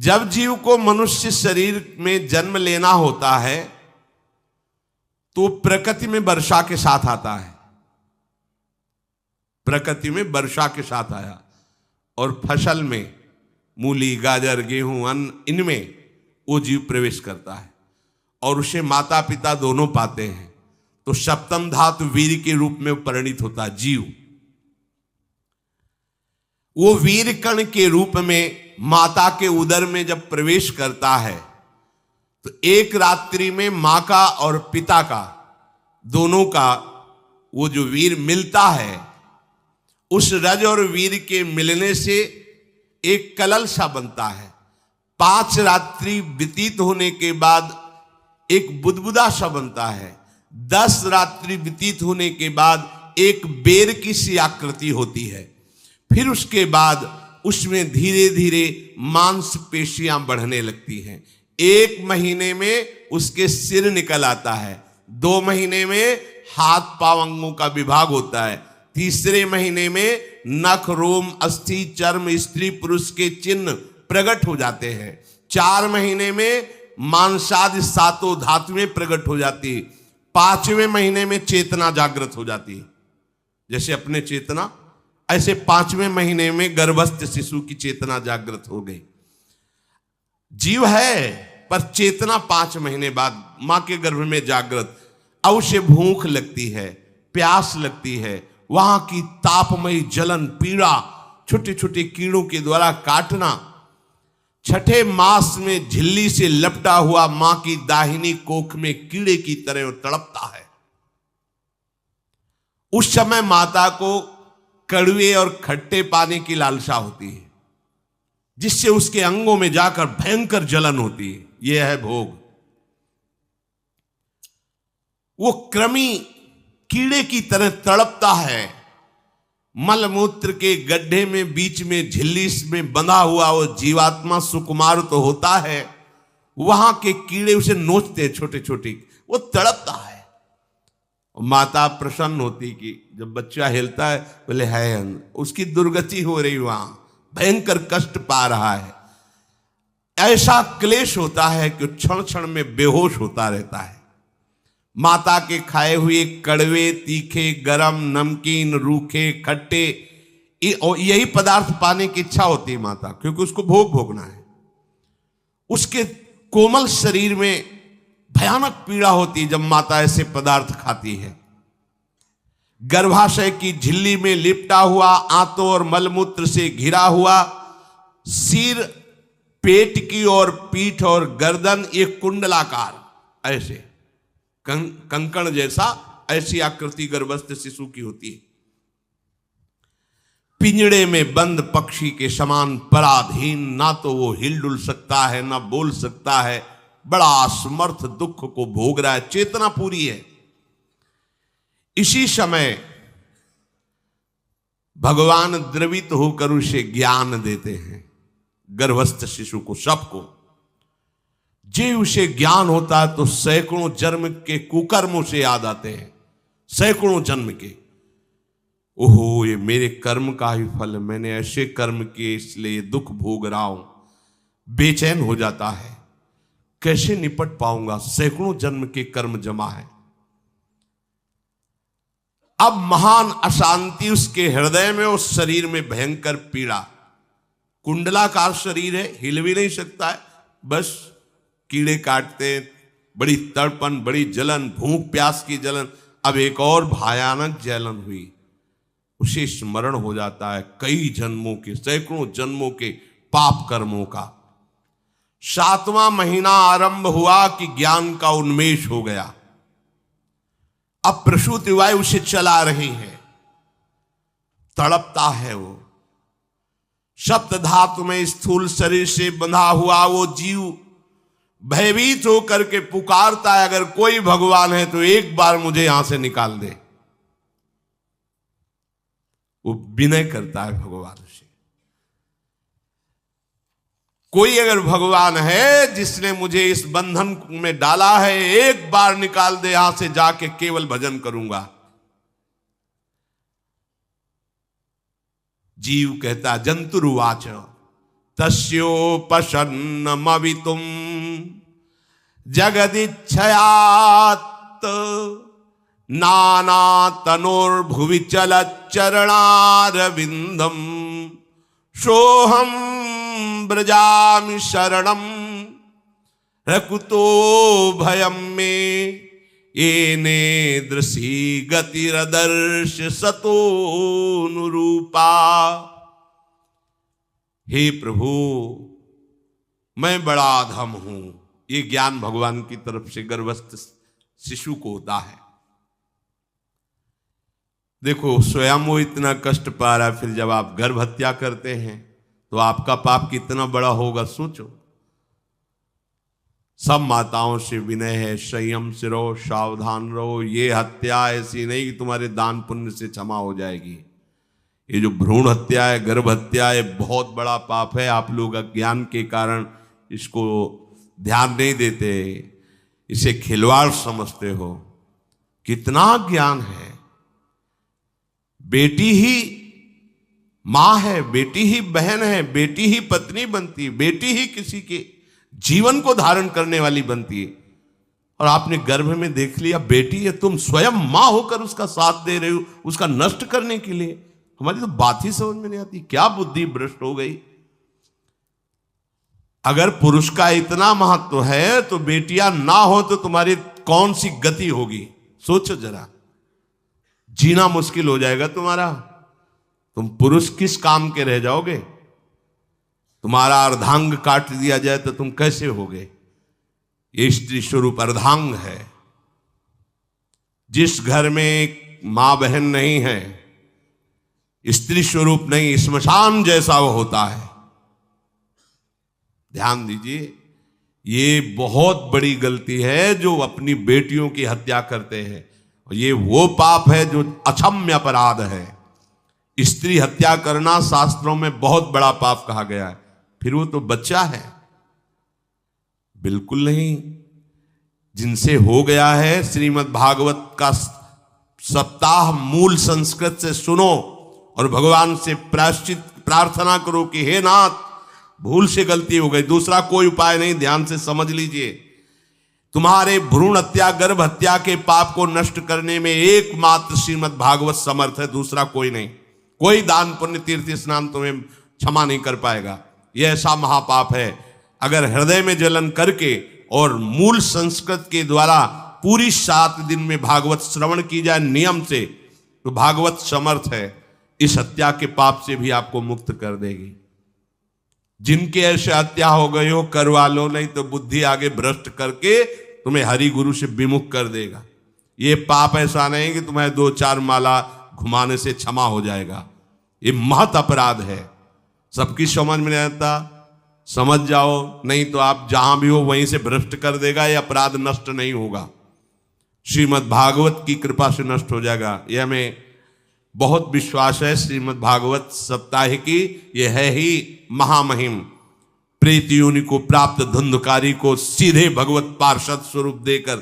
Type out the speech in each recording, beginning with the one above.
जब जीव को मनुष्य शरीर में जन्म लेना होता है तो प्रकृति में वर्षा के साथ आता है, प्रकृति में वर्षा के साथ आया, और फसल में मूली, गाजर, गेहूं, अन्न, इनमें वो जीव प्रवेश करता है और उसे माता पिता दोनों पाते हैं। तो सप्तम धातु वीर के रूप में परिणित होता है जीव। वो वीर कण के रूप में माता के उदर में जब प्रवेश करता है तो एक रात्रि में मां का और पिता का, दोनों का वो जो वीर मिलता है, उस रज और वीर के मिलने से एक कलल सा बनता है। 5 रात्रि व्यतीत होने के बाद एक बुदबुदा सा बनता है। 10 रात्रि व्यतीत होने के बाद एक बेर की सी आकृति होती है। फिर उसके बाद उसमें धीरे धीरे मांसपेशियां बढ़ने लगती हैं। 1 महीने में उसके सिर निकल आता है, 2 महीने में हाथ पांव अंगों का विभाग होता है, तीसरे महीने में नख, रोम, अस्थि, चर्म, स्त्री पुरुष के चिन्ह प्रकट हो जाते हैं, 4 महीने में मांसादि 7 धातुएं प्रकट हो जाती है, 5वें महीने में चेतना जागृत हो जाती है। जैसे अपने चेतना, ऐसे 5वें महीने में गर्भस्थ शिशु की चेतना जागृत हो गई। जीव है पर चेतना 5 महीने बाद मां के गर्भ में जागृत। अब उसे भूख लगती है, प्यास लगती है, वहां की तापमयी जलन, पीड़ा, छोटे छोटे कीड़ों के द्वारा काटना, 6ठे मास में झिल्ली से लपटा हुआ मां की दाहिनी कोख में कीड़े की तरह तड़पता है। उस समय माता को कड़वे और खट्टे पानी की लालसा होती है, जिससे उसके अंगों में जाकर भयंकर जलन होती है। यह है भोग। वो कृमि कीड़े की तरह तड़पता है। मलमूत्र के गड्ढे में बीच में झिल्ली में बंधा हुआ वो जीवात्मा सुकुमार तो होता है, वहां के कीड़े उसे नोचते हैं छोटे छोटे, वो तड़पता है। माता प्रसन्न होती कि जब बच्चा हिलता है, बोले है, उसकी दुर्गति हो रही, वहां भयंकर कष्ट पा रहा है। ऐसा क्लेश होता है कि क्षण क्षण में बेहोश होता रहता है। माता के खाए हुए कड़वे, तीखे, गरम, नमकीन, रूखे, खट्टे, यही पदार्थ पाने की इच्छा होती है माता, क्योंकि उसको भोग भोगना है। उसके कोमल शरीर में भयानक पीड़ा होती है जब माता ऐसे पदार्थ खाती है। गर्भाशय की झिल्ली में लिपटा हुआ, आंतों और मलमूत्र से घिरा हुआ सिर, पेट की और पीठ और गर्दन एक कुंडलाकार, ऐसे कंकण जैसा, ऐसी आकृति गर्भस्थ शिशु की होती है। पिंजड़े में बंद पक्षी के समान पराधीन, ना तो वो हिलडुल सकता है, ना बोल सकता है, बड़ा असमर्थ दुख को भोग रहा है, चेतना पूरी है। इसी समय भगवान द्रवित होकर उसे ज्ञान देते हैं, गर्भस्थ शिशु को, सबको। जे उसे ज्ञान होता है तो सैकड़ों जन्म के कुकर्मों से याद आते हैं, सैकड़ों जन्म के। ओहो, ये मेरे कर्म का ही फल, मैंने ऐसे कर्म किए इसलिए दुख भोग रहा हूं। बेचैन हो जाता है, कैसे निपट पाऊंगा, सैकड़ों जन्म के कर्म जमा है। अब महान अशांति उसके हृदय में, उस शरीर में भयंकर पीड़ा। कुंडलाकार शरीर है, हिल भी नहीं सकता है, बस कीड़े काटते, बड़ी तड़पन, बड़ी जलन, भूख प्यास की जलन। अब एक और भयानक जलन हुई, उसे स्मरण हो जाता है कई जन्मों के, सैकड़ों जन्मों के पाप कर्मों का। 7वां महीना आरंभ हुआ कि ज्ञान का उन्मेष हो गया। अब प्रसूति वायु उसे चला रही है, तड़पता है वो। सप्त धातु में स्थूल शरीर से बंधा हुआ वो जीव भयभीत होकर के पुकारता है, अगर कोई भगवान है तो एक बार मुझे यहां से निकाल दे। वो विनय करता है भगवान से, कोई अगर भगवान है जिसने मुझे इस बंधन में डाला है, एक बार निकाल दे, यहां से जाके केवल भजन करूंगा। जीव कहता जंतुरुवाच तस्योपसन्नमवितुम जगदिच्छयात् नाना तनोर्भुवि चलच्चरणारविंदम सोहम ब्रजामि शरणम रकुतो भयम में येने दृशी गतिरदर्श सतोनुरूपा। हे प्रभु, मैं बड़ा अधम हूं। ये ज्ञान भगवान की तरफ से गर्भस्थ शिशु को होता है। देखो, स्वयं वो इतना कष्ट पा रहा है, फिर जब आप गर्भ हत्या करते हैं तो आपका पाप कितना बड़ा होगा, सोचो। सब माताओं से विनय है, संयम से रहो, सावधान रहो। ये हत्या ऐसी नहीं कि तुम्हारे दान पुण्य से क्षमा हो जाएगी। ये जो भ्रूण हत्या है, गर्भ हत्या है, बहुत बड़ा पाप है। आप लोग अज्ञान के कारण इसको ध्यान नहीं देते, इसे खिलवाड़ समझते हो। कितना ज्ञान है। बेटी ही मां है, बेटी ही बहन है, बेटी ही पत्नी बनती है, बेटी ही किसी के जीवन को धारण करने वाली बनती है। और आपने गर्भ में देख लिया बेटी है, तुम स्वयं मां होकर उसका साथ दे रहे हो, उसका नष्ट करने के लिए। हमारी तो बात ही समझ में नहीं आती, क्या बुद्धि भ्रष्ट हो गई। अगर पुरुष का इतना महत्व है तो बेटियां ना हो तो तुम्हारी कौन सी गति होगी, सोचो जरा। जीना मुश्किल हो जाएगा तुम्हारा। तुम पुरुष किस काम के रह जाओगे। तुम्हारा अर्धांग काट दिया जाए तो तुम कैसे होगे। ये स्त्री स्वरूप अर्धांग है। जिस घर में मां बहन नहीं है, स्त्री स्वरूप नहीं, स्मशान जैसा वो होता है। ध्यान दीजिए, ये बहुत बड़ी गलती है जो अपनी बेटियों की हत्या करते हैं। और ये वो पाप है जो अक्षम्य अपराध है। स्त्री हत्या करना शास्त्रों में बहुत बड़ा पाप कहा गया है। फिर वो तो बच्चा है, बिल्कुल नहीं। जिनसे हो गया है, श्रीमद् भागवत का सप्ताह मूल संस्कृत से सुनो और भगवान से प्रायश्चित प्रार्थना करो कि हे नाथ, भूल से गलती हो गई, दूसरा कोई उपाय नहीं। ध्यान से समझ लीजिए, तुम्हारे भ्रूण हत्या गर्भ हत्या के पाप को नष्ट करने में एकमात्र श्रीमद् भागवत समर्थ है, दूसरा कोई नहीं। कोई दान पुण्य तीर्थ स्नान तुम्हें क्षमा नहीं कर पाएगा। यह ऐसा महापाप है। अगर हृदय में जलन करके और मूल संस्कृत के द्वारा पूरी 7 दिन में भागवत श्रवण की जाए नियम से, तो भागवत समर्थ है, इस हत्या के पाप से भी आपको मुक्त कर देगी। जिनके ऐसे हत्या हो गई हो करवा लो, नहीं तो बुद्धि आगे भ्रष्ट करके तुम्हें हरि गुरु से विमुख कर देगा। ये पाप ऐसा नहीं कि तुम्हें 2-4 माला घुमाने से क्षमा हो जाएगा। ये महत अपराध है। सबकी समझ में नहीं आता, समझ जाओ, नहीं तो आप जहां भी हो वहीं से भ्रष्ट कर देगा। ये अपराध नष्ट नहीं होगा, श्रीमद् भागवत की कृपा से नष्ट हो जाएगा। यह हमें बहुत विश्वास है। श्रीमद् भागवत सप्ताह की यह है ही महामहिम। प्रेत योनि को प्राप्त धुंधकारी को सीधे भगवत पार्षद स्वरूप देकर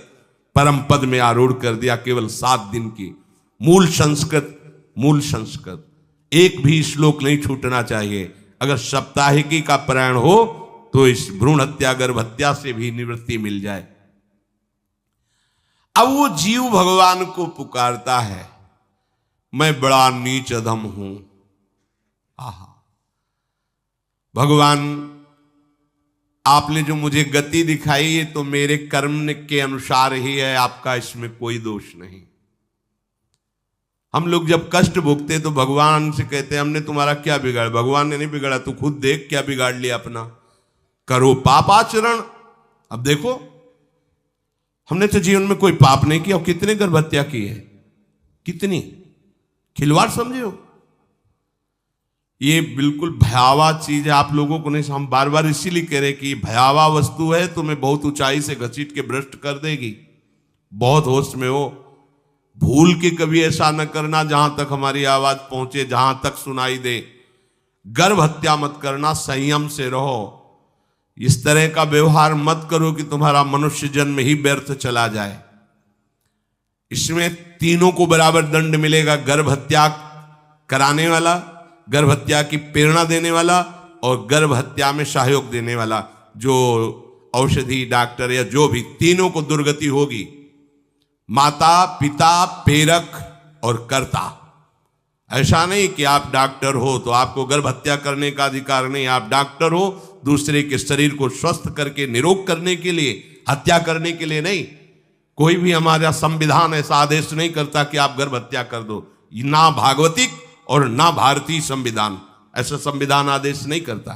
परम पद में आरूढ़ कर दिया। केवल 7 दिन की मूल संस्कृत एक भी श्लोक नहीं छूटना चाहिए। अगर सप्ताहिकी का पारायण हो तो इस भ्रूण हत्या गर्भ हत्या से भी निवृत्ति मिल जाए। अब वो जीव भगवान को पुकारता है, मैं बड़ा नीच अधम हूं। आहा, भगवान आपने जो मुझे गति दिखाई है तो मेरे कर्म के अनुसार ही है, आपका इसमें कोई दोष नहीं। हम लोग जब कष्ट भोगते तो भगवान से कहते हैं हमने तुम्हारा क्या बिगाड़ा। भगवान ने नहीं बिगाड़ा, तू खुद देख क्या बिगाड़ लिया अपना। करो पाप आचरण। अब देखो, हमने तो जीवन में कोई पाप नहीं किया और कितने गर्भ हत्या की है, कितनी खिलवाड़ समझे हो। ये बिल्कुल भयावह चीज है। आप लोगों को नहीं, हम बार बार इसीलिए कह रहे कि भयावह वस्तु है, तुम्हें बहुत ऊंचाई से घसीट के भ्रष्ट कर देगी। बहुत होश में हो, भूल के कभी ऐसा न करना जहां तक हमारी आवाज पहुंचे, जहां तक सुनाई दे। गर्भ हत्या मत करना, संयम से रहो। इस तरह का व्यवहार मत करो कि तुम्हारा मनुष्य जन्म ही व्यर्थ चला जाए। इसमें तीनों को बराबर दंड मिलेगा। गर्भ हत्या कराने वाला, गर्भ हत्या की प्रेरणा देने वाला और गर्भ हत्या में सहयोग देने वाला जो औषधि डॉक्टर या जो भी, तीनों को दुर्गति होगी। माता, पिता, प्रेरक और कर्ता। ऐसा नहीं कि आप डॉक्टर हो तो आपको गर्भ हत्या करने का अधिकार नहीं। आप डॉक्टर हो दूसरे के शरीर को स्वस्थ करके निरोग करने के लिए, हत्या करने के लिए नहीं। कोई भी हमारा संविधान ऐसा आदेश नहीं करता कि आप गर्भ हत्या कर दो। ना भागवतिक और ना भारतीय संविधान ऐसा संविधान आदेश नहीं करता।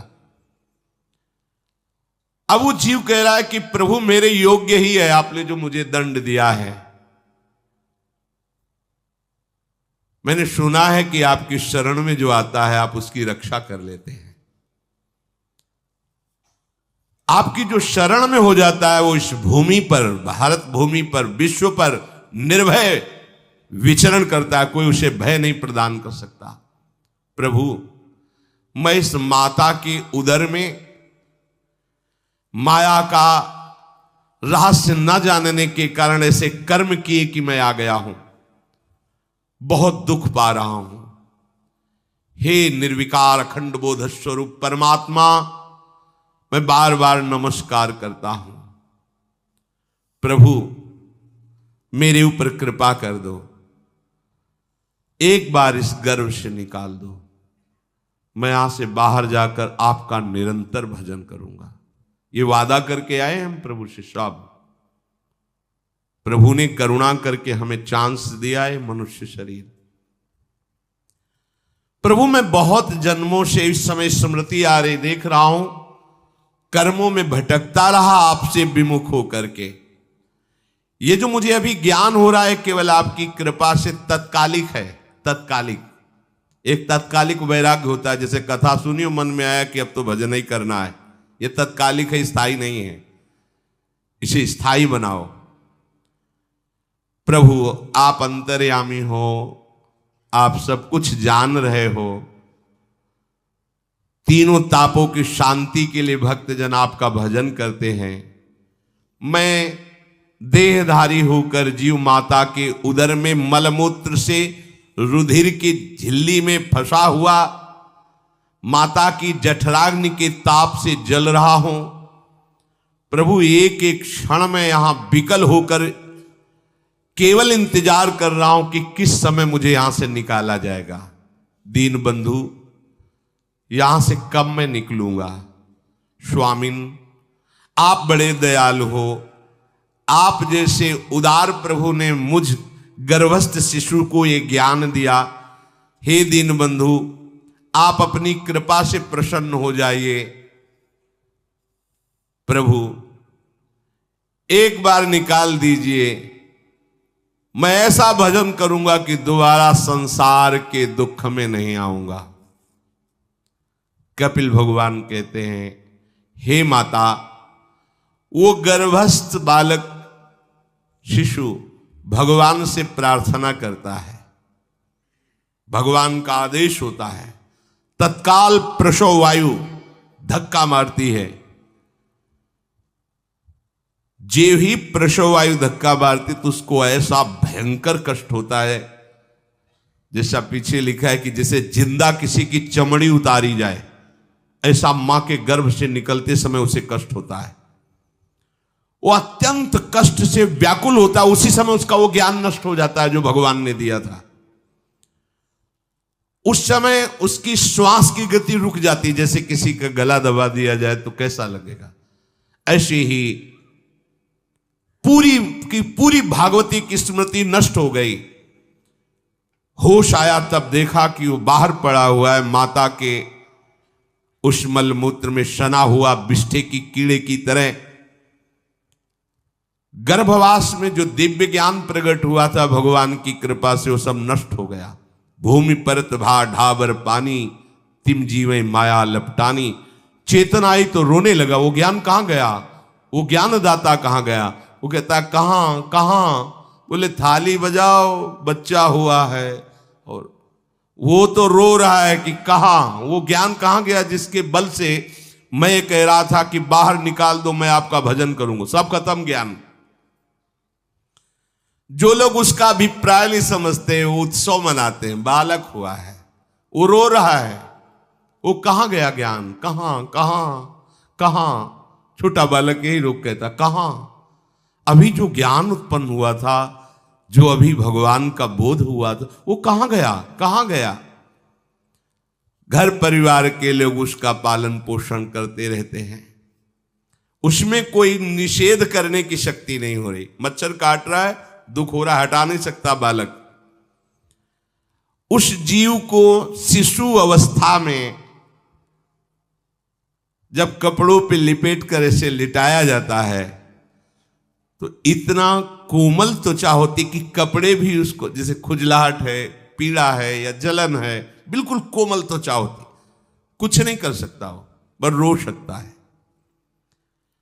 अब वो जीव कह रहा है कि प्रभु मेरे योग्य ही है आपने जो मुझे दंड दिया है। मैंने सुना है कि आपकी शरण में जो आता है आप उसकी रक्षा कर लेते हैं। आपकी जो शरण में हो जाता है वो इस भूमि पर, भारत भूमि पर, विश्व पर निर्भय विचरण करता है। कोई उसे भय नहीं प्रदान कर सकता। प्रभु, मैं इस माता के उदर में माया का रहस्य न जानने के कारण ऐसे कर्म किए कि मैं आ गया हूं। बहुत दुख पा रहा हूं। हे निर्विकार अखंड बोध स्वरूप परमात्मा, मैं बार बार नमस्कार करता हूं। प्रभु, मेरे ऊपर कृपा कर दो। एक बार इस गर्भ से निकाल दो। मैं यहां से बाहर जाकर आपका निरंतर भजन करूंगा। ये वादा करके आए हम प्रभु से सब। प्रभु ने करुणा करके हमें चांस दिया है मनुष्य शरीर। प्रभु, मैं बहुत जन्मों से इस समय स्मृति आ रही देख रहा हूं, कर्मों में भटकता रहा आपसे विमुख होकर के। ये जो मुझे अभी ज्ञान हो रहा है केवल आपकी कृपा से तत्कालिक है। तत्कालिक, एक तत्कालिक वैराग्य होता है। जैसे कथा सुनियो, मन में आया कि अब तो भजन ही करना है। ये तत्कालिक है, स्थायी नहीं है। इसे स्थायी बनाओ। प्रभु, आप अंतर्यामी हो, आप सब कुछ जान रहे हो। तीनों तापों की शांति के लिए भक्तजन आपका भजन करते हैं। मैं देहधारी होकर जीव माता के उदर में मलमूत्र से रुधिर की झिल्ली में फंसा हुआ माता की जठराग्नि के ताप से जल रहा हूं। प्रभु, एक एक क्षण में यहां विकल होकर केवल इंतजार कर रहा हूं कि किस समय मुझे यहां से निकाला जाएगा। दीन बंधु, यहां से कब मैं निकलूंगा। स्वामिन, आप बड़े दयालु हो। आप जैसे उदार प्रभु ने मुझ गर्भस्थ शिशु को ये ज्ञान दिया। हे दीन बंधु, आप अपनी कृपा से प्रसन्न हो जाइए। प्रभु, एक बार निकाल दीजिए। मैं ऐसा भजन करूंगा कि दोबारा संसार के दुख में नहीं आऊंगा। कपिल भगवान कहते हैं, हे माता, वो गर्भस्थ बालक शिशु भगवान से प्रार्थना करता है। भगवान का आदेश होता है, तत्काल प्रसव वायु धक्का मारती है। जे ही प्रसव वायु धक्का मारती तो उसको ऐसा भयंकर कष्ट होता है, जैसा पीछे लिखा है कि जैसे जिंदा किसी की चमड़ी उतारी जाए, ऐसा मां के गर्भ से निकलते समय उसे कष्ट होता है। वो अत्यंत कष्ट से व्याकुल होता है। उसी समय उसका वो ज्ञान नष्ट हो जाता है जो भगवान ने दिया था। उस समय उसकी श्वास की गति रुक जाती है। जैसे किसी का गला दबा दिया जाए तो कैसा लगेगा, ऐसे ही पूरी की पूरी भागवती की स्मृति नष्ट हो गई। होश आया तब देखा कि वो बाहर पड़ा हुआ है, माता के उस मलमूत्र में सना हुआ बिष्ठे की कीड़े की तरह। गर्भवास में जो दिव्य ज्ञान प्रकट हुआ था भगवान की कृपा से, वो सब नष्ट हो गया। भूमि परत भा ढाबर पानी, तिम जीवे माया लपटानी। चेतन आई तो रोने लगा। वो ज्ञान कहां गया, वो ज्ञानदाता कहां गया। वो कहता है कहां कहां। बोले थाली बजाओ, बच्चा हुआ है। और वो तो रो रहा है कि कहां, वो ज्ञान कहां गया जिसके बल से मैं कह रहा था कि बाहर निकाल दो, मैं आपका भजन करूंगा। सब खत्म ज्ञान। जो लोग उसका अभिप्राय नहीं समझते, वो उत्सव मनाते हैं। बालक हुआ है, वो रो रहा है। वो कहाँ गया ज्ञान, कहाँ कहाँ कहाँ? छोटा बालक यही रोक कहता, कहाँ? अभी जो ज्ञान उत्पन्न हुआ था, जो अभी भगवान का बोध हुआ था, वो कहाँ गया, कहाँ गया? घर परिवार के लोग उसका पालन पोषण करते रहते हैं, उसमें कोई निषेध करने की शक्ति नहीं हो रही। मच्छर काट रहा है, दुख हो रहा है, हटा नहीं सकता बालक। उस जीव को शिशु अवस्था में जब कपड़ों पे लिपेट कर ऐसे लिटाया जाता है तो इतना कोमल त्वचा होती कि कपड़े भी उसको, जैसे खुजलाहट है, पीड़ा है या जलन है, बिल्कुल कोमल त्वचा होती, कुछ नहीं कर सकता हो, पर रो सकता है।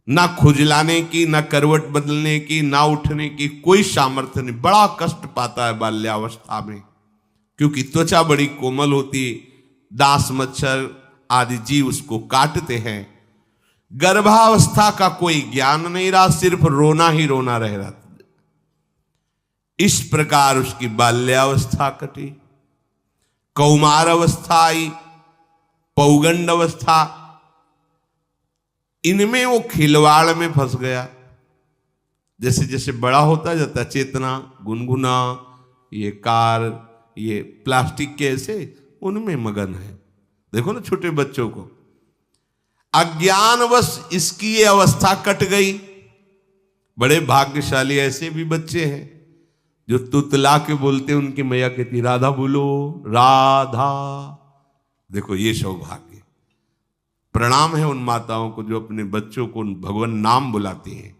ना खुजलाने की, ना करवट बदलने की, ना उठने की कोई सामर्थ्य नहीं। बड़ा कष्ट पाता है बाल्यावस्था में, क्योंकि त्वचा बड़ी कोमल होती, दास मच्छर आदि जीव उसको काटते हैं। गर्भावस्था का कोई ज्ञान नहीं रहा, सिर्फ रोना ही रोना रह रहा। इस प्रकार उसकी बाल्यावस्था कटी, कौमार अवस्था आई, पौगंड अवस्था, इनमें वो खिलवाड़ में फंस गया। जैसे जैसे बड़ा होता जाता, चेतना, गुनगुना, ये कार, ये प्लास्टिक के ऐसे उनमें मगन है। देखो ना छोटे बच्चों को, अज्ञानवश इसकी ये अवस्था कट गई। बड़े भाग्यशाली ऐसे भी बच्चे हैं जो तुतला के बोलते, उनकी मैया कहती राधा बोलो, राधा। देखो ये सौभाग्य, प्रणाम है उन माताओं को जो अपने बच्चों को भगवान नाम बुलाती हैं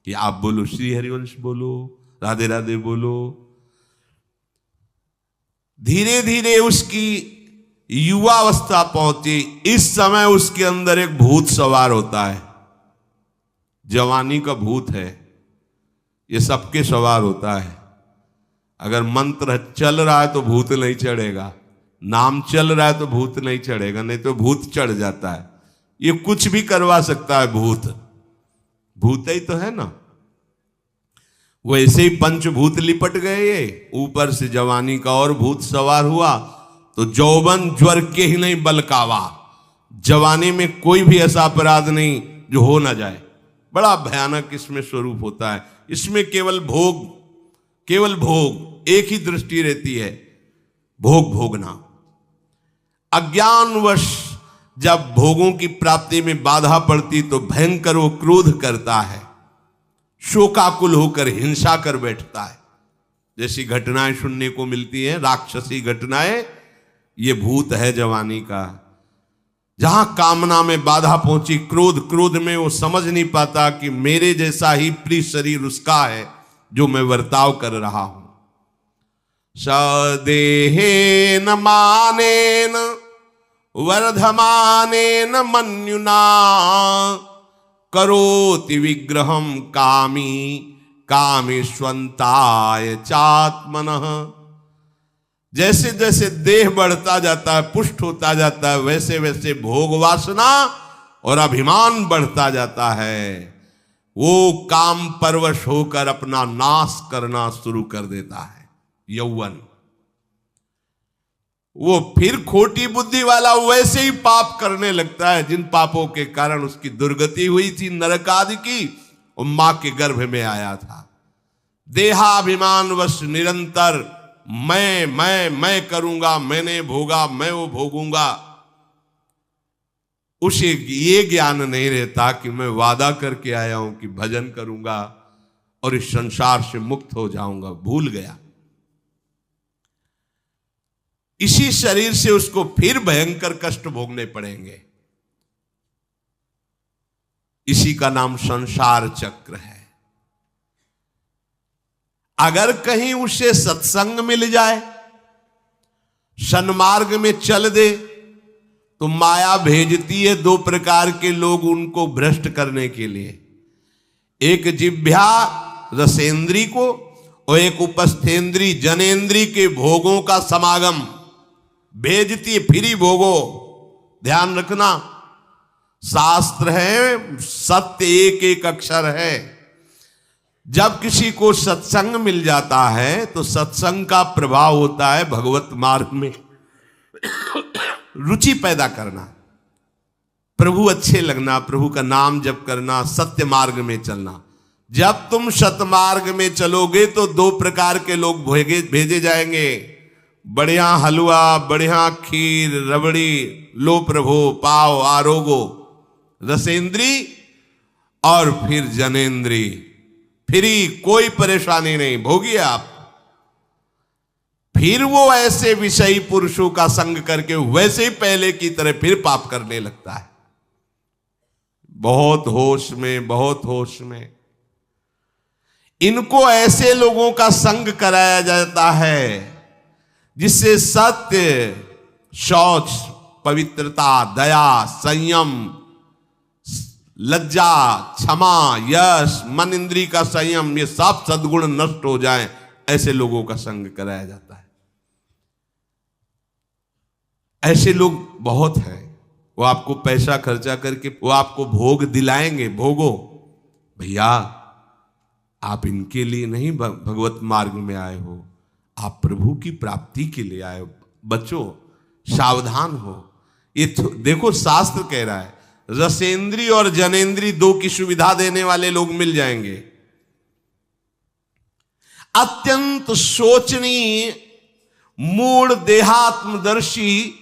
कि आप बोलो, श्री हरिवंश बोलो, राधे राधे बोलो। धीरे धीरे उसकी युवा अवस्था पहुंची। इस समय उसके अंदर एक भूत सवार होता है, जवानी का भूत है, ये सबके सवार होता है। अगर मंत्र चल रहा है तो भूत नहीं चढ़ेगा, नाम चल रहा है तो भूत नहीं चढ़ेगा, नहीं तो भूत चढ़ जाता है। ये कुछ भी करवा सकता है भूत, भूत ही तो है ना। वैसे ही पंचभूत लिपट गए, ये ऊपर से जवानी का और भूत सवार हुआ तो जौवन ज्वर के ही नहीं बलकावा। जवानी में कोई भी ऐसा अपराध नहीं जो हो ना जाए। बड़ा भयानक इसमें स्वरूप होता है। इसमें केवल भोग, केवल भोग, एक ही दृष्टि रहती है, भोग भोगना। अज्ञानवश जब भोगों की प्राप्ति में बाधा पड़ती तो भयंकर वो क्रोध करता है, शोकाकुल होकर हिंसा कर बैठता है। जैसी घटनाएं सुनने को मिलती हैं, राक्षसी घटनाएं, ये भूत है जवानी का। जहां कामना में बाधा पहुंची, क्रोध, क्रोध में वो समझ नहीं पाता कि मेरे जैसा ही प्रिय शरीर उसका है जो मैं वर्ताव कर रहा हूं। सदेहेन मानेन वर्धमानेन मन्युना करोति विग्रहम कामी कामेष्वंताय चात्मनः। जैसे जैसे देह बढ़ता जाता है, पुष्ट होता जाता है, वैसे वैसे भोग वासना और अभिमान बढ़ता जाता है। वो काम परवश होकर अपना नाश करना शुरू कर देता है। यौवन, वो फिर खोटी बुद्धि वाला वैसे ही पाप करने लगता है जिन पापों के कारण उसकी दुर्गति हुई थी नरक आदि की, और मां के गर्भ में आया था। देहाभिमान वश निरंतर मैं करूंगा, मैंने भोगा, मैं वो भोगूंगा। उसे ये ज्ञान नहीं रहता कि मैं वादा करके आया हूं कि भजन करूंगा और इस संसार से मुक्त हो जाऊंगा, भूल गया। इसी शरीर से उसको फिर भयंकर कष्ट भोगने पड़ेंगे। इसी का नाम संसार चक्र है। अगर कहीं उसे सत्संग मिल जाए, सन्मार्ग में चल दे, तो माया भेजती है दो प्रकार के लोग उनको भ्रष्ट करने के लिए। एक जिह्वा रसेंद्री को और एक उपस्थेंद्री जनेंद्री के भोगों का समागम भेजती है। फिरी भोगो, ध्यान रखना, शास्त्र है, सत्य एक एक अक्षर है। जब किसी को सत्संग मिल जाता है तो सत्संग का प्रभाव होता है भगवत मार्ग में रुचि पैदा करना, प्रभु अच्छे लगना, प्रभु का नाम जप करना, सत्य मार्ग में चलना। जब तुम सतमार्ग में चलोगे तो दो प्रकार के लोग भेजे जाएंगे, बढ़िया हलवा, बढ़िया खीर, रबड़ी, लो प्रभु पाओ आरोगो, रसेंद्री और फिर जनेंद्री, फ्री, कोई परेशानी नहीं, भोगिए आप। फिर वो ऐसे विषयी पुरुषों का संग करके वैसे ही पहले की तरह फिर पाप करने लगता है। बहुत होश में, बहुत होश में। इनको ऐसे लोगों का संग कराया जाता है जिससे सत्य, शौच, पवित्रता, दया, संयम, लज्जा, क्षमा, यश, मन इंद्री का संयम, ये सब सद्गुण नष्ट हो जाएं, ऐसे लोगों का संग कराया जाता है। ऐसे लोग बहुत हैं, वो आपको पैसा खर्चा करके वो आपको भोग दिलाएंगे, भोगो भैया, आप इनके लिए नहीं भगवत मार्ग में आए हो, आप प्रभु की प्राप्ति के लिए आए हो। बच्चों सावधान हो। ये देखो शास्त्र कह रहा है रसेंद्री और जनेंद्री दो की सुविधा देने वाले लोग मिल जाएंगे। अत्यंत शोचनीय, मूढ़, देहात्मदर्शी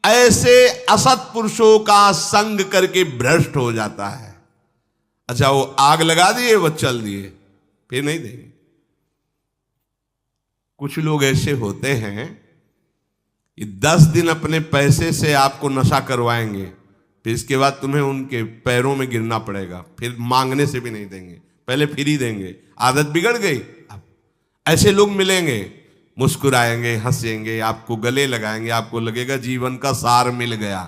ऐसे असत पुरुषों का संग करके भ्रष्ट हो जाता है। अच्छा वो आग लगा दिए, वो चल दिए, फिर नहीं देंगे। कुछ लोग ऐसे होते हैं, ये 10 दिन अपने पैसे से आपको नशा करवाएंगे, फिर इसके बाद तुम्हें उनके पैरों में गिरना पड़ेगा, फिर मांगने से भी नहीं देंगे, पहले फिर ही देंगे। आदत बिगड़ गई। अब ऐसे लोग मिलेंगे, मुस्कुराएंगे, हंसेंगे, आपको गले लगाएंगे, आपको लगेगा जीवन का सार मिल गया,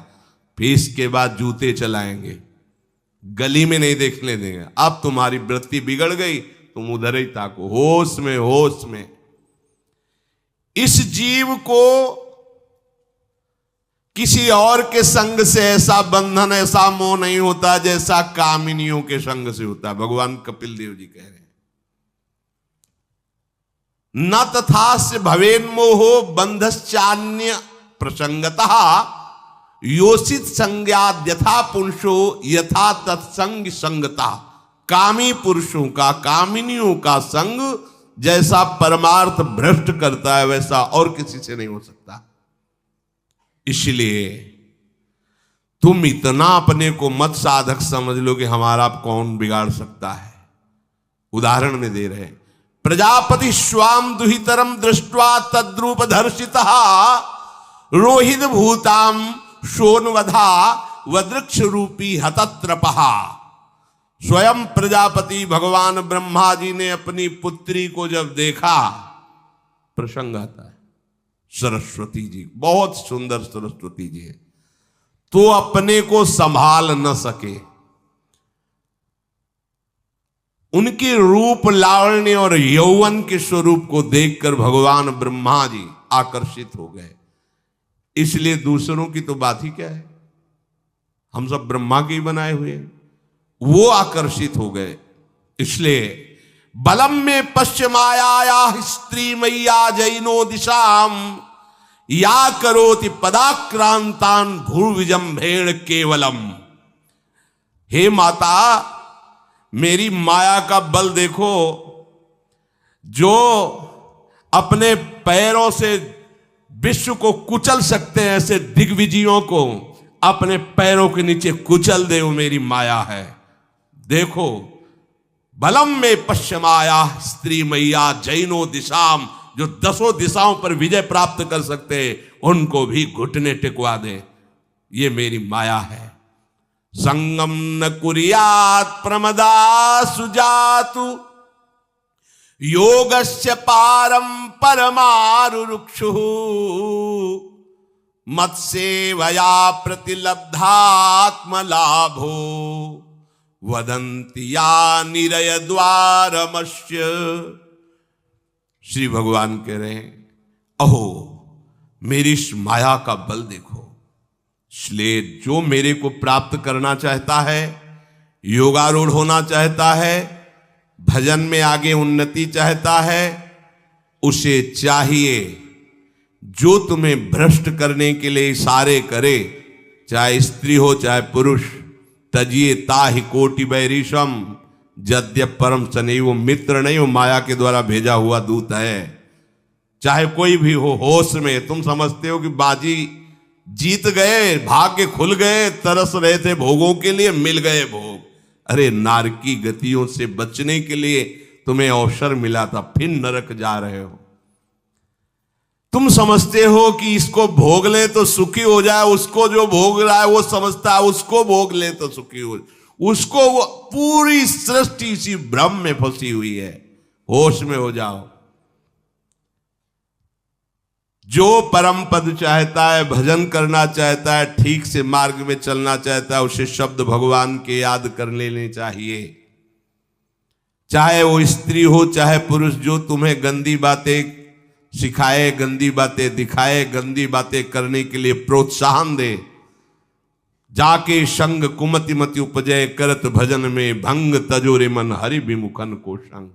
फिर इसके बाद जूते चलाएंगे, गली में नहीं देखने देंगे। अब तुम्हारी वृत्ति बिगड़ गई, तुम उधर ही ताको, होश में, होश में। इस जीव को किसी और के संग से ऐसा बंधन, ऐसा मोह नहीं होता जैसा कामिनियों के संग से होता है। भगवान कपिल देव जी कह रहे हैं न तथास्य भवेन मोहो बंधश्चान्य प्रसंगतः योषित संज्ञाद यथा पुरुषो यथा तत्संग संगता। कामी पुरुषों का, कामिनियों का संग जैसा परमार्थ भ्रष्ट करता है वैसा और किसी से नहीं हो सकता। इसलिए तुम इतना अपने को मत साधक समझ लो कि हमारा कौन बिगाड़ सकता है। उदाहरण में दे रहे हैं, प्रजापति स्वाम दुहितरम दृष्ट्वा तद्रूप धर्षितः रोहित भूताम शोनवधा वदृक्ष रूपी हतत्रपहा। स्वयं प्रजापति भगवान ब्रह्मा जी ने अपनी पुत्री को जब देखा, प्रसंग आता है, सरस्वती जी, बहुत सुंदर सरस्वती जी है, तो अपने को संभाल न सके। उनके रूप, लावण्य और यौवन के स्वरूप को देखकर भगवान ब्रह्मा जी आकर्षित हो गए। इसलिए दूसरों की तो बात ही क्या है, हम सब ब्रह्मा के ही बनाए हुए हैं, वो आकर्षित हो गए। इसलिए बलम में पश्चिमाया स्त्री मैया जैनो दिशाम या करोति पदाक्रांतान भूर्विजंभेण केवलम। हे माता, मेरी माया का बल देखो, जो अपने पैरों से विश्व को कुचल सकते हैं, ऐसे दिग्विजयों को अपने पैरों के नीचे कुचल दे, वो मेरी माया है। देखो, बलम में पश्चिमाया स्त्री मैया जैनो दिशाम, जो 10 दिशाओं पर विजय प्राप्त कर सकते, उनको भी घुटने टिकवा दे, ये मेरी माया है। संगम न कुर्यात् प्रमदा सुजातु योगस्य पारम परमारुरुक्षु मत्सेवया प्रतिलब्धात्म लाभो वदन्ति या निरय द्वारमस्य। श्री भगवान कह रहे हैं, अहो मेरी इस माया का बल देखो। इसलिए जो मेरे को प्राप्त करना चाहता है, योगारूढ़ होना चाहता है, भजन में आगे उन्नति चाहता है, उसे चाहिए जो तुम्हें भ्रष्ट करने के लिए इशारे करे, चाहे स्त्री हो चाहे पुरुष, तजिए ताहि कोटि बैरिशम, यद्यप परम सने, वो मित्र नहीं, वो माया के द्वारा भेजा हुआ दूत है। चाहे कोई भी हो, होश में तुम समझते हो कि बाजी जीत गए, भाग्य खुल गए, तरस रहे थे भोगों के लिए, मिल गए भोग। अरे नारकी गतियों से बचने के लिए तुम्हें अवसर मिला था, फिर नरक जा रहे हो। तुम समझते हो कि इसको भोग ले तो सुखी हो जाए, उसको जो भोग रहा है वो समझता है उसको भोग ले तो सुखी हो, उसको वो पूरी सृष्टि इसी भ्रम में फंसी हुई है। होश में हो जाओ। जो परम पद चाहता है, भजन करना चाहता है, ठीक से मार्ग में चलना चाहता है, उसे शब्द भगवान के याद कर लेने चाहिए। चाहे वो स्त्री हो चाहे पुरुष, जो तुम्हें गंदी बातें सिखाए, गंदी बातें दिखाए, गंदी बातें करने के लिए प्रोत्साहन दे, जाके संग कुमति मति उपजय, करत भजन में भंग तजोरे मन हरि विमुखन को संग।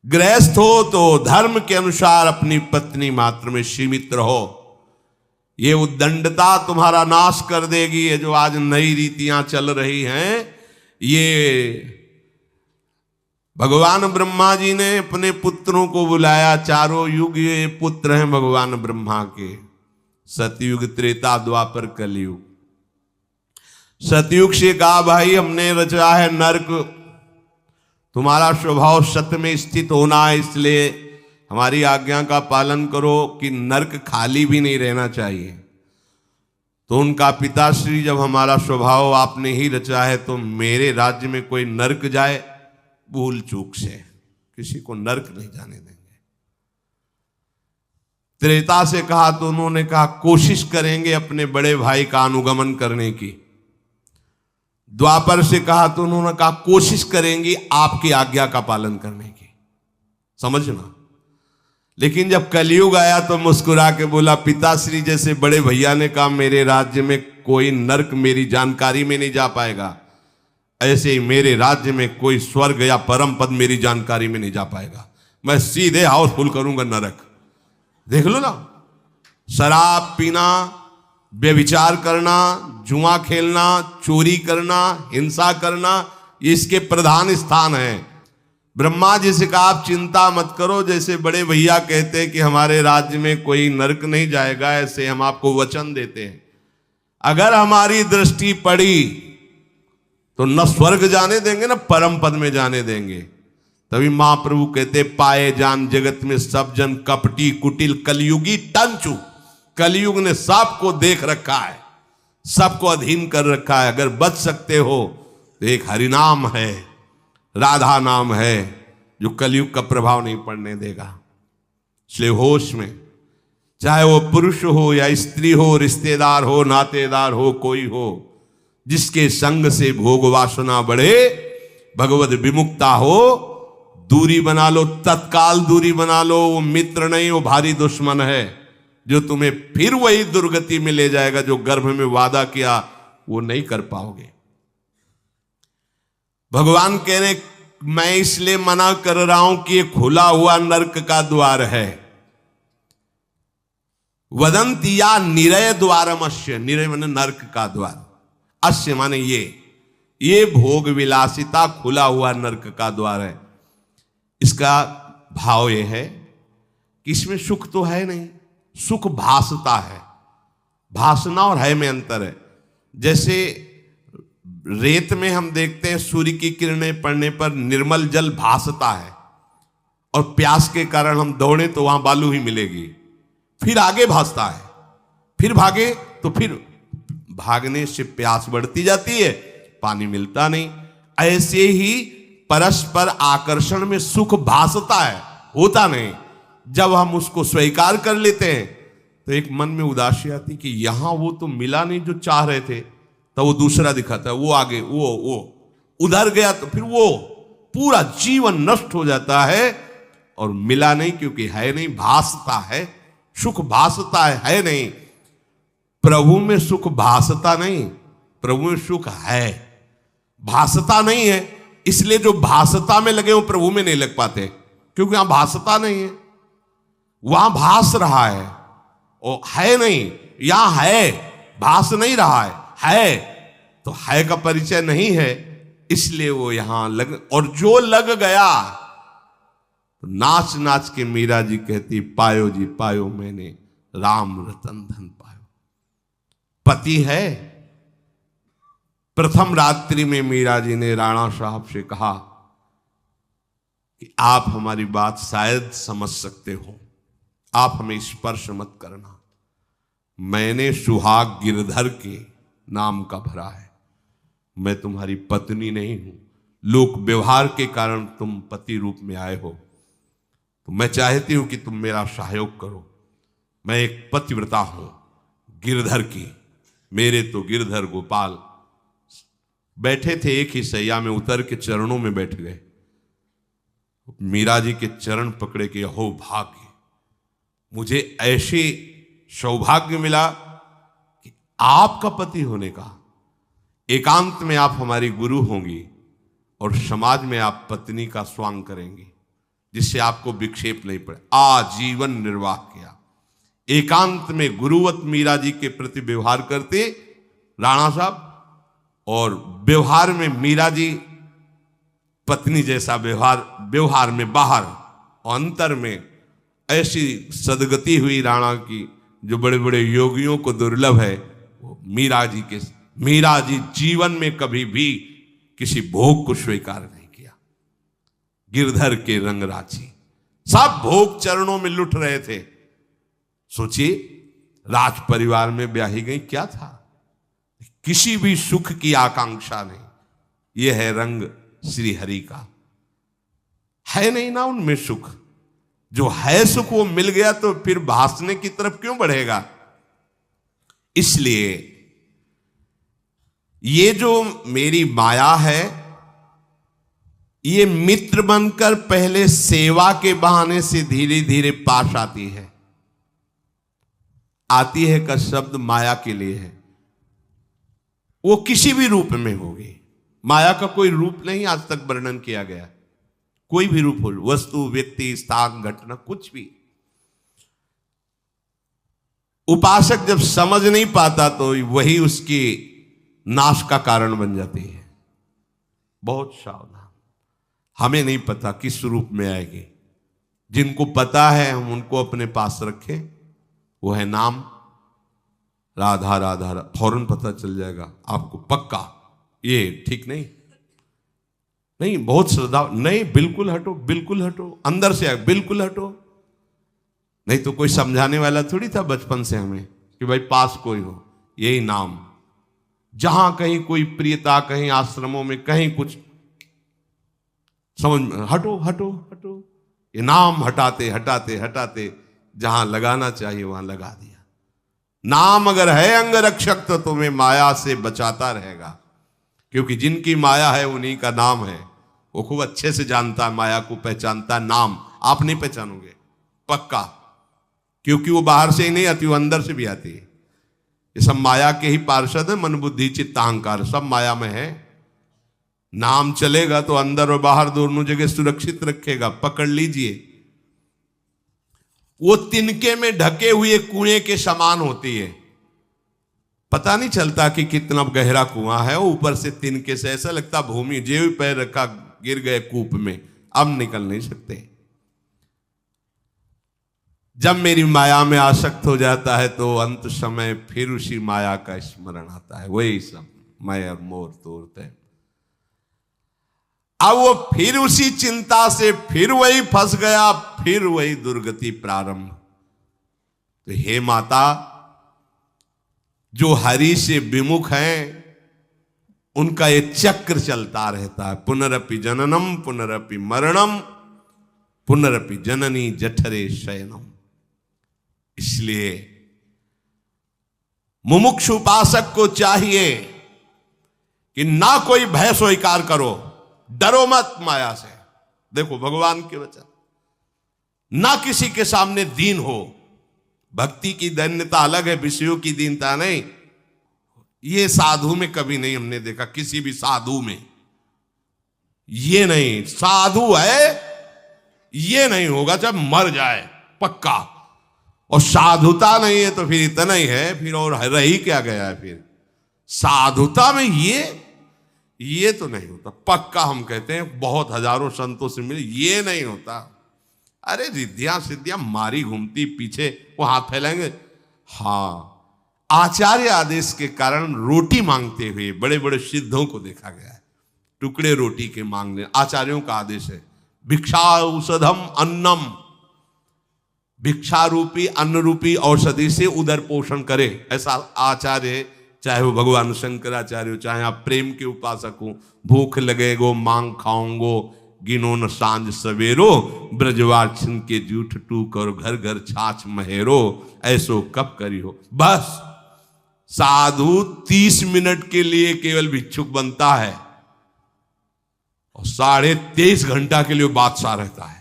गृहस्थ हो तो धर्म के अनुसार अपनी पत्नी मात्र में सीमित रहो। ये उद्दंडता तुम्हारा नाश कर देगी। ये जो आज नई रीतियां चल रही हैं, ये भगवान ब्रह्मा जी ने अपने पुत्रों को बुलाया। चारों युग ये पुत्र हैं भगवान ब्रह्मा के, सतयुग, त्रेता, द्वापर, कलयुग। सतयुग से कहा भाई हमने रचा है नरक, तुम्हारा स्वभाव सत्य में स्थित होना है, इसलिए हमारी आज्ञा का पालन करो कि नरक खाली भी नहीं रहना चाहिए। तो उनका पिताश्री, जब हमारा स्वभाव आपने ही रचा है तो मेरे राज्य में कोई नरक जाए, भूल चूक से किसी को नरक नहीं जाने देंगे। त्रेता से कहा तो उन्होंने कहा कोशिश करेंगे अपने बड़े भाई का अनुगमन करने की। द्वापर से कहा तो उन्होंने कहा कोशिश करेंगी आपकी आज्ञा का पालन करने की। समझना। लेकिन जब कलयुग आया तो मुस्कुरा के बोला, पिताश्री जैसे बड़े भैया ने कहा मेरे राज्य में कोई नरक मेरी जानकारी में नहीं जा पाएगा, ऐसे ही मेरे राज्य में कोई स्वर्ग या परम पद मेरी जानकारी में नहीं जा पाएगा। मैं सीधे हाउसफुल करूंगा नरक। देख लो ना, शराब पीना, व्यभिचार करना, जुआ खेलना, चोरी करना, हिंसा करना, ये इसके प्रधान स्थान है। ब्रह्मा जी से कहा आप चिंता मत करो, जैसे बड़े भैया कहते हैं कि हमारे राज्य में कोई नरक नहीं जाएगा, ऐसे हम आपको वचन देते हैं। अगर हमारी दृष्टि पड़ी तो न स्वर्ग जाने देंगे न परम पद में जाने देंगे। तभी महाप्रभु कहते पाए जान जगत में सब जन कपटी कुटिल कलयुगी टंचू। कलयुग ने सबको देख रखा है, सबको अधीन कर रखा है। अगर बच सकते हो तो एक हरिनाम है, राधा नाम है, जो कलयुग का प्रभाव नहीं पड़ने देगा। इसलिए होश में, चाहे वो पुरुष हो या स्त्री हो, रिश्तेदार हो, नातेदार हो, कोई हो, जिसके संग से भोग वासना बढ़े, भगवत विमुक्ता हो, दूरी बना लो, तत्काल दूरी बना लो। वो मित्र नहीं, वो भारी दुश्मन है, जो तुम्हें फिर वही दुर्गति में ले जाएगा जो गर्भ में वादा किया वो नहीं कर पाओगे। भगवान कह रहे मैं इसलिए मना कर रहा हूं कि ये खुला हुआ नरक का द्वार है। वदंती या निरय द्वारमस्य, निरय माने नरक का द्वार, अस्य माने ये भोग विलासिता खुला हुआ नरक का द्वार है। इसका भाव ये है कि इसमें सुख तो है नहीं, सुख भासता है। भासना और है में अंतर है। जैसे रेत में हम देखते हैं सूर्य की किरणें पड़ने पर निर्मल जल भासता है, और प्यास के कारण हम दौड़े तो वहां बालू ही मिलेगी, फिर आगे भासता है, फिर भागे तो फिर भागने से प्यास बढ़ती जाती है, पानी मिलता नहीं। ऐसे ही परस्पर आकर्षण में सुख भासता है, होता नहीं। जब हम उसको स्वीकार कर लेते हैं तो एक मन में उदासी आती कि यहां वो तो मिला नहीं जो चाह रहे थे, तो वो दूसरा दिखाता है, वो आगे, वो उधर गया तो फिर वो पूरा जीवन नष्ट हो जाता है। और मिला नहीं क्योंकि है नहीं, भासता है, सुख भासता है नहीं। प्रभु में सुख भासता नहीं, प्रभु में सुख है, भासता नहीं है। इसलिए जो भासता में लगे वो प्रभु में नहीं लग पाते, क्योंकि वहां भासता नहीं है, वहां भास रहा है। वो है नहीं, यहां है, भास नहीं रहा है तो है का परिचय नहीं है, इसलिए वो यहां लग, और जो लग गया तो नाच नाच के मीरा जी कहती, पायो जी पायो मैंने राम रतन धन पायो। पति है। प्रथम रात्रि में मीरा जी ने राणा साहब से कहा कि आप हमारी बात शायद समझ सकते हो, आप हमें स्पर्श मत करना, मैंने सुहाग गिरधर के नाम का भरा है, मैं तुम्हारी पत्नी नहीं हूं, लोक व्यवहार के कारण तुम पति रूप में आए हो, तो मैं चाहती हूं कि तुम मेरा सहयोग करो, मैं एक पतिव्रता हूं गिरधर की, मेरे तो गिरधर गोपाल बैठे थे एक ही सैया में, उतर के चरणों में बैठ गए। मीरा जी के चरण पकड़े के हो भाग्य, मुझे ऐसे सौभाग्य मिला कि आपका पति होने का, एकांत में आप हमारी गुरु होंगी और समाज में आप पत्नी का स्वांग करेंगी, जिससे आपको विक्षेप नहीं पड़े। आजीवन निर्वाह किया, एकांत में गुरुवत मीरा जी के प्रति व्यवहार करते राणा साहब, और व्यवहार में मीरा जी पत्नी जैसा व्यवहार में बाहर और अंतर में ऐसी सदगति हुई राणा की जो बड़े बड़े योगियों को दुर्लभ है। वो मीरा जी जीवन में कभी भी किसी भोग को स्वीकार नहीं किया। गिरधर के रंग राची, सब भोग चरणों में लुट रहे थे। सोचिए, राज परिवार में ब्याही गई, क्या था, किसी भी सुख की आकांक्षा नहीं। यह है रंग श्री हरि का, है नहीं ना उनमें सुख, जो है सुख वो मिल गया तो फिर भासने की तरफ क्यों बढ़ेगा। इसलिए ये जो मेरी माया है, ये मित्र बनकर पहले सेवा के बहाने से धीरे धीरे पास आती है। आती है का शब्द माया के लिए है, वो किसी भी रूप में होगी। माया का कोई रूप नहीं आज तक वर्णन किया गया, कोई भी रूप हो, वस्तु, व्यक्ति, स्थान, घटना, कुछ भी। उपासक जब समझ नहीं पाता तो वही उसकी नाश का कारण बन जाती है। बहुत सावधान, हमें नहीं पता किस रूप में आएगी, जिनको पता है हम उनको अपने पास रखें। वो है नाम, राधा राधा, फौरन पता चल जाएगा आपको पक्का। ये ठीक नहीं, नहीं बहुत श्रद्धा, नहीं बिल्कुल हटो, बिल्कुल हटो, अंदर से बिल्कुल हटो। नहीं तो कोई समझाने वाला थोड़ी था बचपन से हमें कि भाई पास कोई हो, यही नाम। जहां कहीं कोई प्रियता, कहीं आश्रमों में कहीं कुछ समझ, हटो हटो हटो, ये नाम हटाते हटाते हटाते जहां लगाना चाहिए वहां लगा दिया। नाम अगर है अंग रक्षक तो तुम्हें माया से बचाता रहेगा, क्योंकि जिनकी माया है उन्हीं का नाम है। वो खूब अच्छे से जानता है, माया को पहचानता है। नाम आप नहीं पहचानोगे पक्का, क्योंकि वो बाहर से ही नहीं आती, वो अंदर से भी आती है। ये सब माया के ही पार्षद है, मन बुद्धि चित्त अहंकार सब माया में है। नाम चलेगा तो अंदर और बाहर दोनों जगह सुरक्षित रखेगा, पकड़ लीजिए। वो तिनके में ढके हुए कुएं के समान होती है, पता नहीं चलता कि कितना गहरा कुआं है। ऊपर से तिनके से ऐसा लगता भूमि, जे भी पैर रखा गिर गए कूप में, अब निकल नहीं सकते। जब मेरी माया में आसक्त हो जाता है तो अंत समय फिर उसी माया का स्मरण आता है, वही सब मैं और मोर तोड़ते। अब वो फिर उसी चिंता से फिर वही फंस गया, फिर वही दुर्गति प्रारंभ। तो हे माता, जो हरि से विमुख हैं उनका ये चक्र चलता रहता है, पुनरपि जननम पुनरपि मरणम पुनरपि जननी जठरे शयनम। इसलिए मुमुक्षु उपासक को चाहिए कि ना कोई भय स्वीकार करो, डरो मत माया से। देखो भगवान के वचन, ना किसी के सामने दीन हो। भक्ति की दैन्यता अलग है, विषयों की दीनता नहीं। ये साधु में कभी नहीं हमने देखा, किसी भी साधु में ये नहीं। साधु है ये नहीं होगा जब मर जाए पक्का, और साधुता नहीं है तो फिर इतना ही है, फिर और रह ही क्या गया है। फिर साधुता में ये तो नहीं होता। पक्का हम कहते हैं बहुत हजारों संतों से मिले, ये नहीं होता। अरे रिद्धियां सिद्धियां मारी घूमती पीछे, वो हाथ फैलाएंगे। हाँ, आचार्य आदेश के कारण रोटी मांगते हुए बड़े बड़े सिद्धों को देखा गया है, टुकड़े रोटी के मांगने। आचार्यों का आदेश है, भिक्षा औषधम अन्नम, भिक्षा रूपी अन्न रूपी औषधि से उदर पोषण करे। ऐसा आचार्य, चाहे वो भगवान शंकराचार्य हो, चाहे आप प्रेम के उपासक हो। भूख लगेगो मांग खाऊंगो, गिनो न सांझ सवेरो, ब्रजवासिन के जूठ टूक और घर घर छाछ महेरो, ऐसो कब करी हो। बस साधु 30 मिनट के लिए केवल भिक्षुक बनता है और 23.5 घंटा के लिए बादशाह रहता है।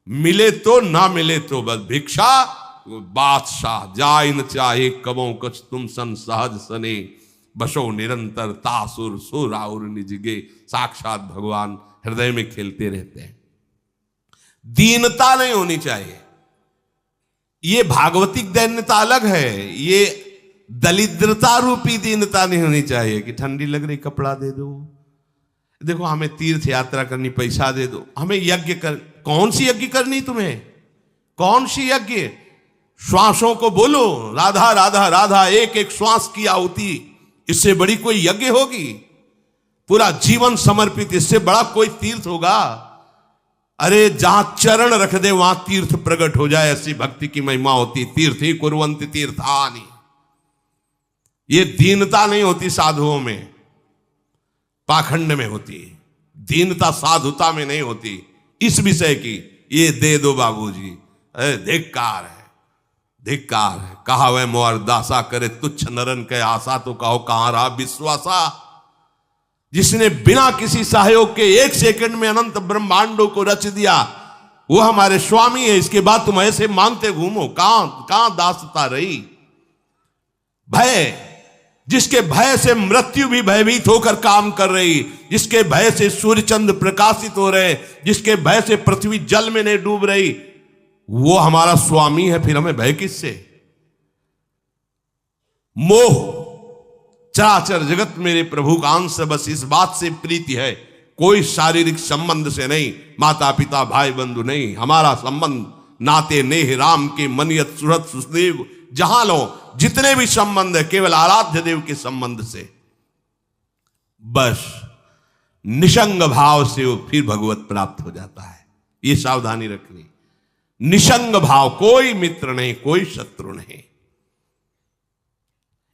मिले तो ना मिले तो बस भिक्षा, बादशाह जाय न चाहे कबो कछ तुम सन सहज सने, बसो निरंतर तासुर सुराउर निजगे। साक्षात भगवान हृदय में खेलते रहते हैं। दीनता नहीं होनी चाहिए। ये भागवतिक दैन्यता अलग है, ये दलिद्रता रूपी दीनता नहीं होनी चाहिए कि ठंडी लग रही कपड़ा दे दो, देखो हमें तीर्थ यात्रा करनी पैसा दे दो, हमें यज्ञ कर। कौन सी यज्ञ करनी तुम्हें, कौन सी यज्ञ? श्वासों को बोलो राधा राधा राधा, एक एक श्वास की आहुति, इससे बड़ी कोई यज्ञ होगी? पूरा जीवन समर्पित, इससे बड़ा कोई तीर्थ होगा? अरे जहां चरण रख दे वहां तीर्थ प्रकट हो जाए, ऐसी भक्ति की महिमा होती। तीर्थ ही कुर्वन्ति तीर्थानि। ये दीनता नहीं होती साधुओं में, पाखंड में होती। दीनता साधुता में नहीं होती। इस विषय की ये दे दो बाबूजी, धिक्कार है, धिक्कार है। कहा वह मोर दासा करे तुच्छ नरन के आशा, तो कहो कहां रहा विश्वासा। जिसने बिना किसी सहयोग के 1 सेकंड में अनंत ब्रह्मांडों को रच दिया, वो हमारे स्वामी है। इसके बाद तुम ऐसे मांगते घूमो, कहां दासता रही? भय, जिसके भय से मृत्यु भी भयभीत होकर काम कर रही, जिसके भय से सूर्य चंद्र प्रकाशित हो रहे, जिसके भय से पृथ्वी जल में नहीं डूब रही, वो हमारा स्वामी है। फिर हमें भय किससे? मोह, चराचर जगत मेरे प्रभु का अंश, बस इस बात से प्रीति है। कोई शारीरिक संबंध से नहीं, माता पिता भाई बंधु नहीं, हमारा संबंध नाते नेह राम के मनियत सुरत सुदेव। जहां लो जितने भी संबंध है केवल आराध्य देव के संबंध से। बस निसंग भाव से वो फिर भगवत प्राप्त हो जाता है। ये सावधानी रखनी। निसंग भाव, कोई मित्र नहीं, कोई शत्रु नहीं।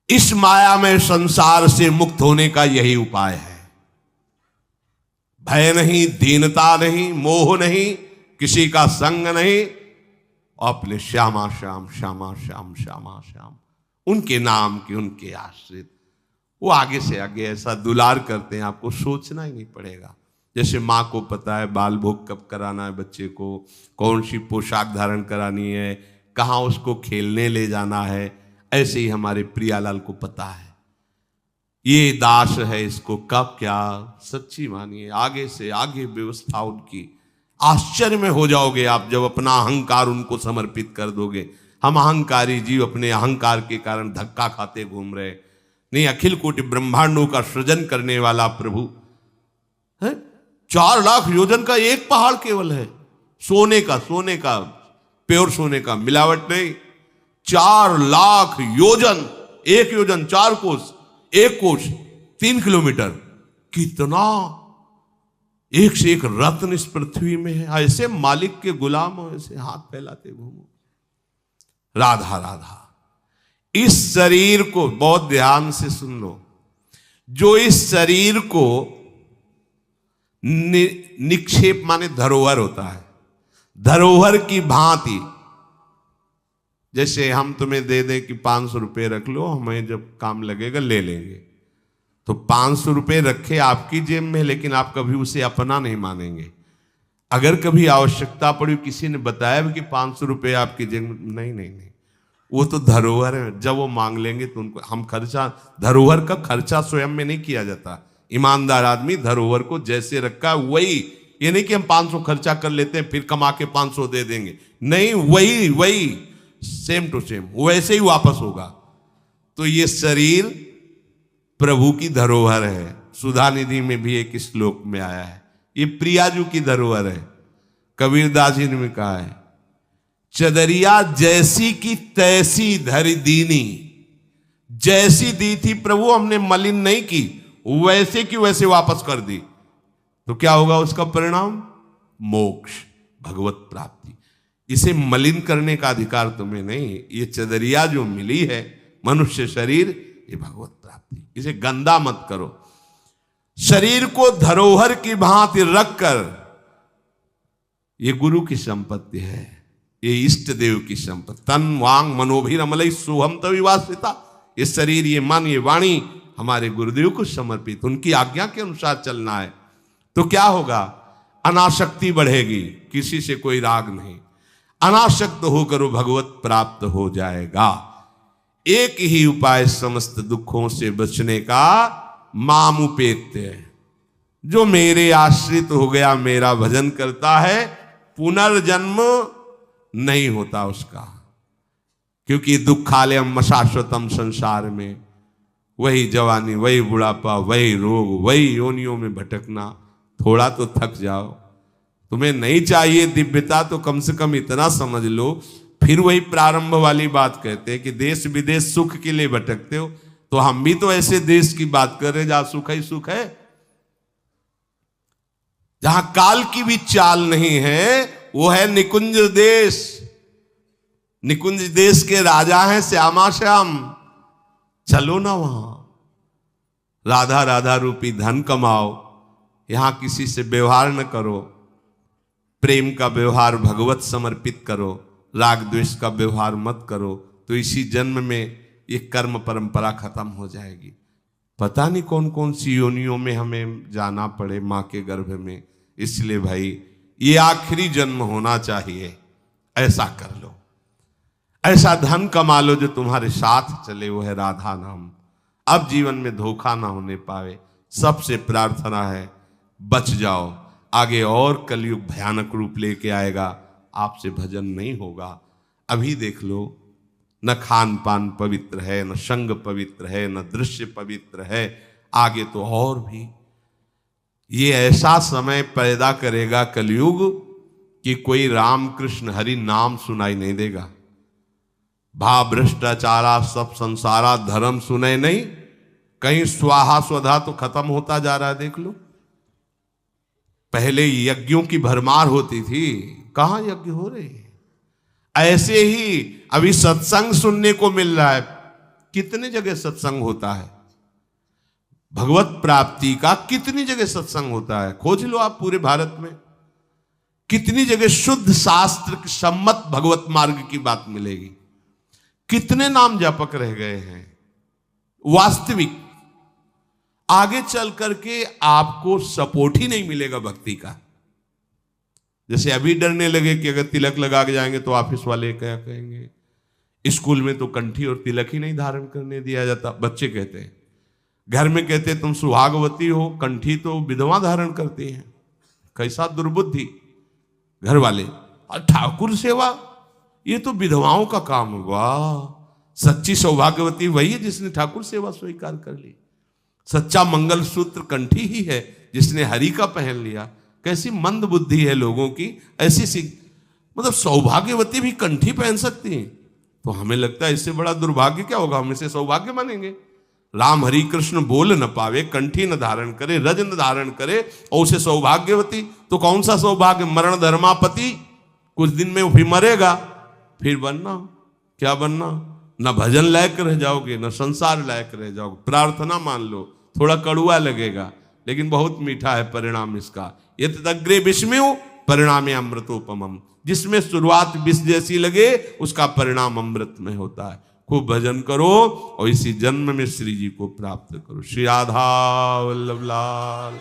इस माया में संसार से मुक्त होने का यही उपाय है। भय नहीं, दीनता नहीं, मोह नहीं, किसी का संग नहीं, अपने श्यामा श्याम श्यामा श्याम श्यामा श्याम, उनके नाम के, उनके आश्रित। वो आगे से आगे ऐसा दुलार करते हैं, आपको सोचना ही नहीं पड़ेगा। जैसे माँ को पता है बाल भोग कब कराना है बच्चे को, कौन सी पोशाक धारण करानी है, कहाँ उसको खेलने ले जाना है, ऐसे ही हमारे प्रियालाल को पता है। ये दास है, इसको कब क्या, सच्ची मानिए आगे से आगे व्यवस्था उनकी। आश्चर्य में हो जाओगे आप जब अपना अहंकार उनको समर्पित कर दोगे। हम अहंकारी जीव अपने अहंकार के कारण धक्का खाते घूम रहे। नहीं, अखिल कोटि ब्रह्मांडों का सृजन करने वाला प्रभु है। 4 लाख योजन का एक पहाड़ केवल है, सोने का, सोने का, प्योर सोने का, मिलावट नहीं। 4 लाख योजन, 1 योजन 4 कोस, 1 कोस 3 किलोमीटर। कितना एक से एक रत्न इस पृथ्वी में है। ऐसे मालिक के गुलाम हो, ऐसे हाथ फैलाते घूमो। राधा राधा। इस शरीर को बहुत ध्यान से सुन लो। जो इस शरीर को निक्षेप माने धरोहर होता है, धरोहर की भांति। जैसे हम तुम्हें दे दें कि 500 रुपये रख लो, हमें जब काम लगेगा ले लेंगे। तो 500 रुपये रखे आपकी जेब में, लेकिन आप कभी उसे अपना नहीं मानेंगे। अगर कभी आवश्यकता पड़ी, किसी ने बताया भी कि 500 रुपये आपकी जेब में, नहीं नहीं नहीं, वो तो धरोहर है। जब वो मांग लेंगे तो उनको हम खर्चा, धरोहर का खर्चा स्वयं में नहीं किया जाता। ईमानदार आदमी धरोहर को जैसे रखा वही, ये नहीं कि हम 500 खर्चा कर लेते हैं फिर कमा के 500 दे देंगे, नहीं, वही सेम टू सेम वैसे ही वापस होगा। तो ये शरीर प्रभु की धरोहर है। सुधा निधि में भी एक श्लोक में आया है, ये प्रियाजू की धरोहर है। कबीरदास जी ने कहा है, चदरिया जैसी की तैसी धरि दीनी। जैसी दी थी प्रभु, हमने मलिन नहीं की, वैसे की वैसे वापस कर दी। तो क्या होगा उसका परिणाम? मोक्ष, भगवत प्राप्ति। इसे मलिन करने का अधिकार तुम्हें नहीं। ये चदरिया जो मिली है मनुष्य शरीर, ये भगवत प्राप्ति, इसे गंदा मत करो। शरीर को धरोहर की भांति रखकर, ये गुरु की संपत्ति है, ये इष्ट देव की संपत्ति। तन वांग मनोभिरमलई सुहम तविवासिता। ये शरीर, ये मन, ये वाणी हमारे गुरुदेव को समर्पित, उनकी आज्ञा के अनुसार चलना है। तो क्या होगा? अनासक्ति बढ़ेगी, किसी से कोई राग नहीं, अनासक्त होकर वो भगवत प्राप्त हो जाएगा। एक ही उपाय समस्त दुखों से बचने का, माम उपेत्य। जो मेरे आश्रित हो गया, मेरा भजन करता है, पुनर्जन्म नहीं होता उसका। क्योंकि दुखालयम शाश्वतम, संसार में वही जवानी, वही बुढ़ापा, वही रोग, वही योनियों में भटकना। थोड़ा तो थक जाओ। तुम्हें नहीं चाहिए दिव्यता तो कम से कम इतना समझ लो। फिर वही प्रारंभ वाली बात कहते हैं कि देश विदेश सुख के लिए भटकते हो, तो हम भी तो ऐसे देश की बात कर रहे हैं जहां सुख ही सुख है, जहां काल की भी चाल नहीं है। वो है निकुंज देश। निकुंज देश के राजा हैं श्यामा श्याम। चलो ना वहां, राधा राधा रूपी धन कमाओ। यहां किसी से व्यवहार न करो, प्रेम का व्यवहार भगवत समर्पित करो, राग द्वेष का व्यवहार मत करो। तो इसी जन्म में ये कर्म परंपरा खत्म हो जाएगी। पता नहीं कौन कौन सी योनियों में हमें जाना पड़े मां के गर्भ में। इसलिए भाई, ये आखिरी जन्म होना चाहिए, ऐसा कर लो। ऐसा धन कमा लो जो तुम्हारे साथ चले, वो है राधा नाम। अब जीवन में धोखा ना होने पावे। सबसे प्रार्थना है, बच जाओ। आगे और कलयुग भयानक रूप लेके आएगा, आपसे भजन नहीं होगा। अभी देख लो, न खान पान पवित्र है, न संग पवित्र है, न दृश्य पवित्र है। आगे तो और भी ये ऐसा समय पैदा करेगा कलयुग कि कोई राम कृष्ण हरि नाम सुनाई नहीं देगा। भा भ्रष्टाचारा सब संसारा, धर्म सुने नहीं। कहीं स्वाहा स्वधा तो खत्म होता जा रहा है। देख लो, पहले यज्ञों की भरमार होती थी, कहां यज्ञ हो रहे हैं। ऐसे ही अभी सत्संग सुनने को मिल रहा है। कितने जगह सत्संग होता है भगवत प्राप्ति का, कितनी जगह सत्संग होता है, खोज लो आप पूरे भारत में। कितनी जगह शुद्ध शास्त्र सम्मत भगवत मार्ग की बात मिलेगी। कितने नाम जापक रह गए हैं वास्तविक। आगे चल करके आपको सपोर्ट ही नहीं मिलेगा भक्ति का। जैसे अभी डरने लगे कि अगर तिलक लगा के जाएंगे तो ऑफिस वाले क्या कहेंगे। स्कूल में तो कंठी और तिलक ही नहीं धारण करने दिया जाता। बच्चे कहते हैं, घर में कहते तुम सुहागवती हो, कंठी तो विधवा धारण करती हैं। कैसा दुर्बुद्धि घर वाले। और ठाकुर सेवा, ये तो विधवाओं का काम हुआ। सच्ची सौभाग्यवती वही है जिसने ठाकुर सेवा स्वीकार कर ली। सच्चा मंगल सूत्र कंठी ही है जिसने हरि का पहन लिया। कैसी मंद बुद्धि है लोगों की। ऐसी सी मतलब सौभाग्यवती भी कंठी पहन सकती हैं। तो हमें लगता है इससे बड़ा दुर्भाग्य क्या होगा, हम इसे सौभाग्य मानेंगे। राम हरि कृष्ण बोल न पावे, कंठी न धारण करे, रज न धारण करे और उसे सौभाग्यवती। तो कौन सा सौभाग्य, मरण धर्मापति। कुछ दिन में फिर मरेगा, फिर बनना क्या बनना। न भजन लायक रह जाओगे, न संसार लायक रह जाओगे। प्रार्थना मान लो, थोड़ा कड़ुआ लगेगा लेकिन बहुत मीठा है परिणाम इसका। यत् अग्रे विस्मयो परिणामे अमृतोपमम। जिसमें शुरुआत विष जैसी लगे उसका परिणाम अमृत में होता है। खूब भजन करो और इसी जन्म में श्री जी को प्राप्त करो। श्री राधा वल्लभ लाल।